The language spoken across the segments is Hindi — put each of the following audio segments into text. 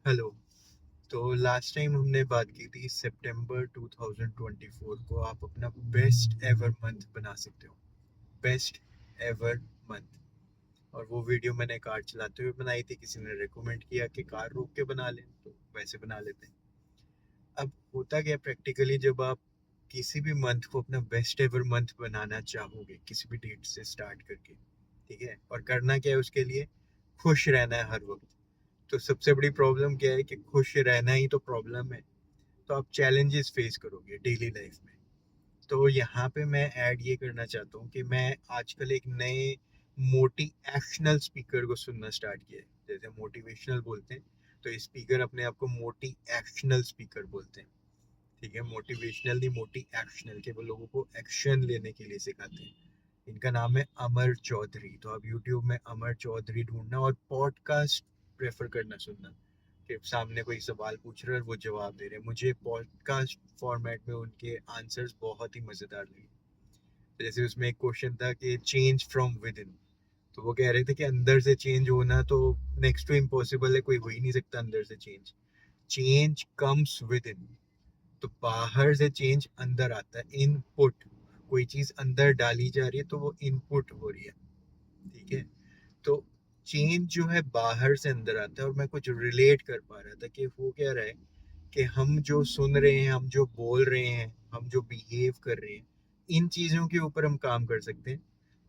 हेलो। तो लास्ट टाइम हमने बात की थी सितंबर 2024 को आप अपना बेस्ट एवर मंथ बना सकते हो। Best ever month. और वो वीडियो मैंने कार चलाते हुए बनाई थी, किसी ने रिकमेंड किया कि कार रोक के बना लें, तो वैसे बना लेते हैं। अब होता क्या प्रैक्टिकली, जब आप किसी भी मंथ को अपना बेस्ट एवर मंथ बनाना चाहोगे किसी भी डेट से स्टार्ट करके, ठीक है, और करना क्या है उसके लिए, खुश रहना है हर वक्त। तो सबसे बड़ी प्रॉब्लम क्या है कि खुश रहना ही तो प्रॉब्लम है। तो आप चैलेंजेस फेस करोगे डेली लाइफ में। तो यहाँ पे मैं ऐड ये करना चाहता हूँ कि मैं आजकल एक नए मोटिवेशनल स्पीकर को सुनना स्टार्ट किया है। जैसे मोटिवेशनल बोलते हैं, तो ये स्पीकर अपने आप को मोटी एक्शनल स्पीकर बोलते हैं। ठीक है, मोटिवेशनल नहीं, मोटी एक्शनल, के वो लोगों को एक्शन लेने के लिए सिखाते हैं। इनका नाम है अमर चौधरी। तो आप यूट्यूब में अमर चौधरी ढूंढना और पॉडकास्ट प्रेफर करना सुनना, कि सामने कोई सवाल पूछ रहा है और वो जवाब दे रहे हैं। मुझे पॉडकास्ट फॉर्मेट में उनके आंसर्स बहुत ही मज़ेदार लगे। तो जैसे उसमें एक क्वेश्चन था कि चेंज फ्रॉम विद इन। तो वो कह रहे थे कि अंदर से चेंज होना तो नेक्स्ट टू इम्पॉसिबल है, कोई हो ही नहीं सकता अंदर से change. Change comes with in. तो बाहर से चेंज अंदर आता है, इनपुट। कोई चीज़ अंदर डाली जा रही है तो वो इनपुट हो रही है। ठीक है। तो चेंज जो है बाहर से अंदर आता है, और मैं कुछ रिलेट कर पा रहा था कि वो क्या रहा है कि हम जो सुन रहे हैं, हम जो बोल रहे हैं, हम जो बिहेव कर रहे हैं, इन चीज़ों के ऊपर हम काम कर सकते हैं।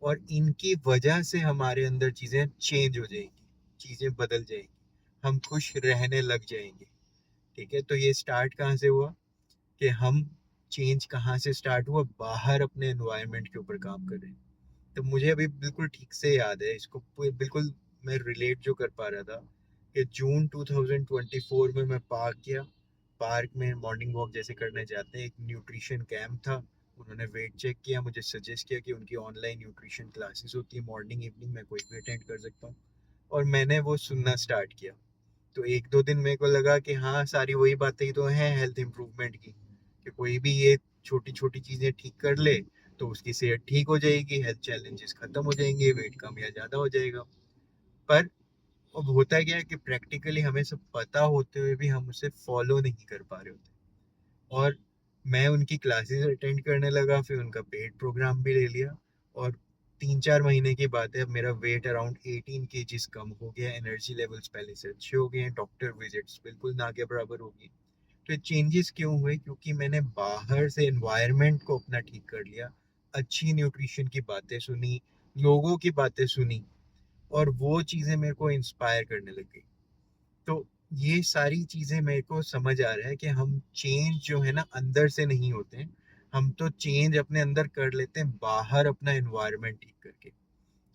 और इनकी वजह से हमारे अंदर चीज़ें चेंज हो जाएंगी, चीज़ें बदल जाएंगी, हम खुश रहने लग जाएंगे। ठीक है, तो ये स्टार्ट कहाँ से हुआ कि हम, चेंज कहाँ से स्टार्ट हुआ, बाहर अपने एनवायरनमेंट के ऊपर काम कर रहे हैं। तो मुझे अभी बिल्कुल ठीक से याद है इसको, बिल्कुल मैं रिलेट जो कर पा रहा था कि जून 2024 में मैं पार्क में मॉर्निंग वॉक जैसे करने जाते हैं, एक न्यूट्रिशन कैंप था। उन्होंने वेट चेक किया, मुझे सजेस्ट किया कि उनकी ऑनलाइन न्यूट्रिशन क्लासेस होती है मॉर्निंग इवनिंग में, कोई भी अटेंड कर सकता हूँ। और मैंने वो सुनना स्टार्ट किया। तो एक दो दिन मेरे को लगा कि हाँ, सारी वही बातें ही तो हैं हेल्थ इंप्रूवमेंट की, कि कोई भी ये छोटी छोटी चीज़ें ठीक कर ले तो उसकी सेहत ठीक हो जाएगी, हेल्थ चैलेंजेस खत्म हो जाएंगे, वेट कम या ज़्यादा हो जाएगा। पर अब होता क्या है कि प्रैक्टिकली हमें सब पता होते हुए भी हम उसे फॉलो नहीं कर पा रहे होते। और मैं उनकी क्लासेस अटेंड करने लगा, फिर उनका पेड प्रोग्राम भी ले लिया। और 3-4 महीने की बात है, अब मेरा वेट अराउंड 18 kgs कम हो गया, एनर्जी लेवल्स पहले से अच्छे हो गए हैं, डॉक्टर विजिट्स बिल्कुल ना के बराबर हो गई। तो ये चेंजेस क्यों हुए? क्योंकि मैंने बाहर से एनवायरनमेंट को अपना ठीक कर लिया, अच्छी न्यूट्रिशन की बातें सुनी, लोगों की बातें सुनी, और वो चीज़ें मेरे को इंस्पायर करने लग गई। तो ये सारी चीज़ें मेरे को समझ आ रहा है कि हम चेंज जो है ना अंदर से नहीं होते हैं, हम तो चेंज अपने अंदर कर लेते हैं बाहर अपना एनवायरनमेंट ठीक करके।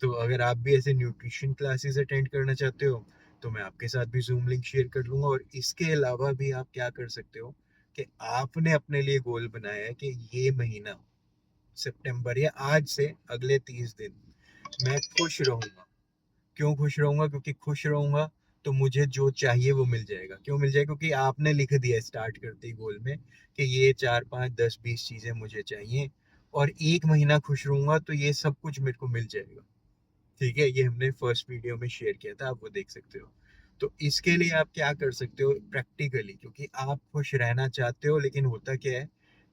तो अगर आप भी ऐसे न्यूट्रिशन क्लासेस अटेंड करना चाहते हो तो मैं आपके साथ भी जूम लिंक शेयर कर लूंगा। और इसके अलावा भी आप क्या कर सकते हो कि आपने अपने लिए गोल बनाया है कि ये महीना सितंबर या आज से अगले 30 दिन मैं खुश रहूंगा। क्यों खुश रहूंगा? क्योंकि खुश रहूंगा तो मुझे जो चाहिए वो मिल जाएगा। क्यों मिल जाएगा? क्योंकि आपने लिख दिया स्टार्ट करते ही गोल में कि ये 4, 5, 10, 20 चीजें मुझे चाहिए, और एक महीना खुश रहूंगा तो ये सब कुछ मेरे को मिल जाएगा। ठीक है, ये हमने फर्स्ट वीडियो में शेयर किया था, आप वो देख सकते हो। तो इसके लिए आप क्या कर सकते हो प्रैक्टिकली, क्योंकि आप खुश रहना चाहते हो, लेकिन होता क्या है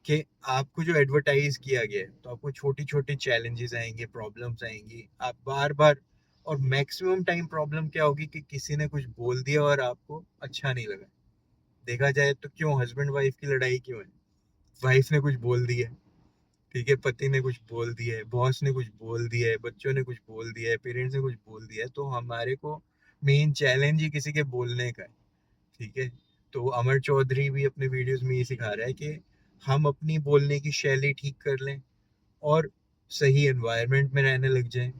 कि आपको जो एडवर्टाइज किया गया है, तो आपको छोटी छोटी चैलेंजेस आएंगे, प्रॉब्लम्स आएंगी, आप बार बार। और मैक्सिमम टाइम प्रॉब्लम क्या होगी कि किसी ने कुछ बोल दिया और आपको अच्छा नहीं लगा। देखा जाए तो क्यों हस्बैंड वाइफ की लड़ाई क्यों है? वाइफ ने कुछ बोल दिया है, ठीक है, पति ने कुछ बोल दिया है, बॉस ने कुछ बोल दिया है, बच्चों ने कुछ बोल दिया है, पेरेंट्स ने कुछ बोल दिया है, तो हमारे को मेन चैलेंज ही किसी के बोलने का है। ठीक है। तो अमर चौधरी भी अपने वीडियोस में ये सिखा रहा है कि हम अपनी बोलने की शैली ठीक कर लें और सही एनवायरनमेंट में रहने लग जाएं,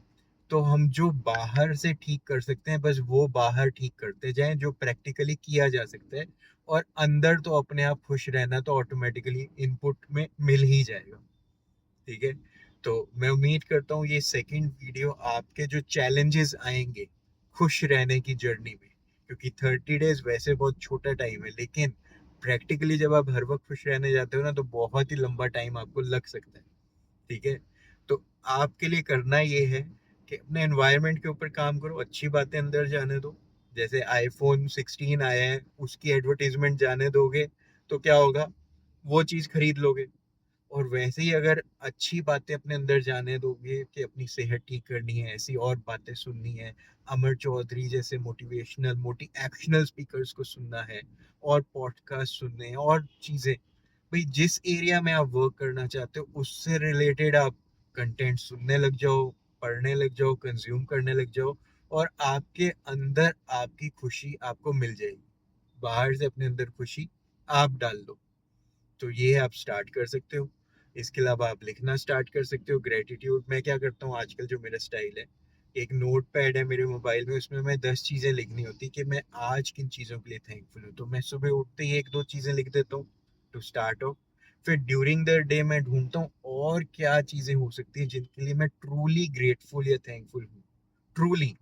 तो हम जो बाहर से ठीक कर सकते हैं बस वो बाहर ठीक करते जाएं, जो प्रैक्टिकली किया जा सकता है। और अंदर तो अपने आप खुश रहना तो ऑटोमेटिकली इनपुट में मिल ही जाएगा। ठीक है। तो मैं उम्मीद करता हूँ ये सेकंड वीडियो आपके जो चैलेंजेस आएंगे खुश रहने की जर्नी में, क्योंकि 30 डेज वैसे बहुत छोटा टाइम है, लेकिन प्रैक्टिकली जब आप हर वक्त खुश रहने जाते हो ना, तो बहुत ही लंबा टाइम आपको लग सकता है। ठीक है। तो आपके लिए करना ये है कि अपने एनवायरनमेंट के ऊपर काम करो, अच्छी बातें अंदर जाने दो, जैसे आईफोन 16 आया है, उसकी एडवर्टीजमेंट जाने दोगे तो क्या होगा, वो चीज़ खरीद लोगे। और वैसे ही अगर अच्छी बातें अपने अंदर जाने दोगे कि अपनी सेहत ठीक करनी है, ऐसी और बातें सुननी है, अमर चौधरी जैसे मोटिवेशनल एक्शनल स्पीकर्स को सुनना है, और पॉडकास्ट सुनने हैं, और चीज़ें, भाई जिस एरिया में आप वर्क करना चाहते हो उससे रिलेटेड आप कंटेंट सुनने लग जाओ, पढ़ने लग जाओ, कंज्यूम करने लग जाओ, और आपके अंदर आपकी खुशी आपको मिल जाएगी। बाहर से अपने अंदर खुशी आप डाल दो। तो ये आप स्टार्ट कर सकते हो। इसके अलावा आप लिखना स्टार्ट कर सकते हो। ग्रेटिट्यूड मैं क्या करता हूँ आजकल, जो मेरा स्टाइल है, एक नोट पैड है मेरे मोबाइल में, उसमें मैं 10 चीज़ें लिखनी होती कि मैं आज किन चीज़ों के लिए थैंकफुल हूँ। तो मैं सुबह उठते ही 1-2 चीज़ें लिख देता हूँ टू स्टार्ट ऑफ। फिर ड्यूरिंग द डे मैं ढूंढता हूँ और क्या चीज़ें हो सकती हैं जिनके लिए मैं ट्रूली ग्रेटफुल या थैंकफुल हूँ, ट्रूली।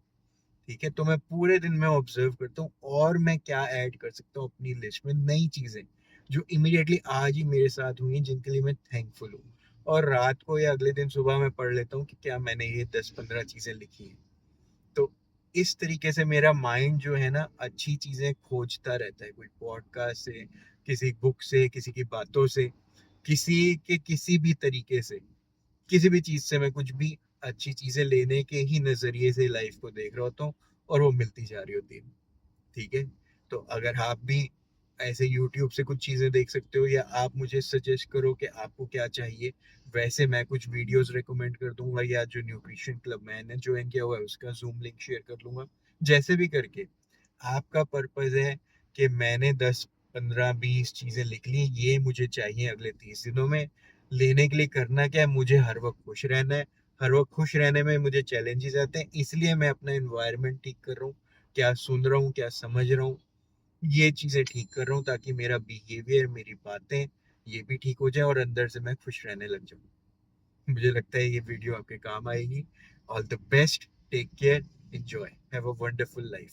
ठीक है, तो मैं पूरे दिन में ऑब्जर्व करता हूँ और मैं क्या ऐड कर सकता हूँ अपनी लिस्ट में, नई चीजें जो इमीडिएटली आज ही मेरे साथ हुई हैं, जिनके लिए मैं थैंकफुल हूँ। और रात को या अगले दिन सुबह मैं पढ़ लेता हूँ कि क्या मैंने ये 10-15 चीजें लिखी हैं। तो इस तरीके से मेरा माइंड जो है ना, अच्छी चीजें खोजता रहता है, कोई पॉडकास्ट से, किसी बुक से, किसी की बातों से, किसी के किसी भी तरीके से, किसी भी चीज से मैं कुछ भी अच्छी चीजें लेने के ही नजरिए से लाइफ को देख रहा होता हूँ, और वो मिलती जा रही होती है। ठीक है, तो अगर आप भी ऐसे यूट्यूब से कुछ चीजें देख सकते हो, या आप मुझे सजेस्ट करो कि आपको क्या चाहिए, वैसे मैं कुछ वीडियोस रिकमेंड कर दूंगा, या जो न्यूट्रिशन क्लब मैंने ज्वाइन किया हुआ है उसका जूम लिंक शेयर कर दूंगा। जैसे भी करके आपका पर्पज है कि मैंने 10-15-20 चीजें लिख ली, ये मुझे चाहिए अगले 30 दिनों में, लेने के लिए करना क्या है, मुझे हर वक्त खुश रहना है। हर वक्त खुश रहने में मुझे चैलेंजेस आते हैं, इसलिए मैं अपना इन्वायरमेंट ठीक कर रहा हूँ, क्या सुन रहा हूँ, क्या समझ रहा हूँ, ये चीजें ठीक कर रहा हूँ, ताकि मेरा बिहेवियर, मेरी बातें, ये भी ठीक हो जाए, और अंदर से मैं खुश रहने लग जाऊँ। मुझे लगता है ये वीडियो आपके काम आएगी। All the best, take care, enjoy, have a wonderful life.